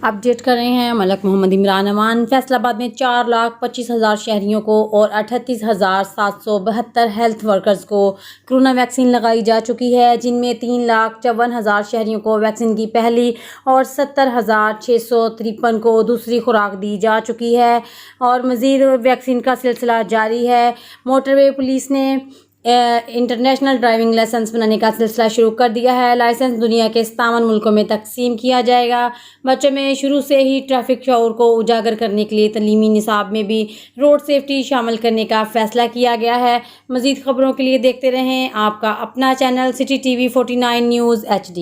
Update कर रहे हैं मलक मोहम्मद इमरान अमान। फैसलाबाद में 4,25,000 शहरियों को और 38,772 हेल्थ वर्कर्स को कोरोना वैक्सीन लगाई जा चुकी है, जिनमें 3,54,000 शहरियों को वैक्सीन की पहली और 70,653 को दूसरी खुराक दी जा चुकी है और मज़ीद वैक्सीन का सिलसिला जारी है। मोटरवे पुलिस ने इंटरनेशनल ड्राइविंग लाइसेंस बनाने का सिलसिला शुरू कर दिया है। लाइसेंस दुनिया के 57 मुल्कों में तकसीम किया जाएगा। बच्चों में शुरू से ही ट्रैफिक शऊर को उजागर करने के लिए तलीमी निसाब में भी रोड सेफ्टी शामिल करने का फैसला किया गया है। मज़ीद खबरों के लिए देखते रहें आपका अपना channel city TV 49 news HD।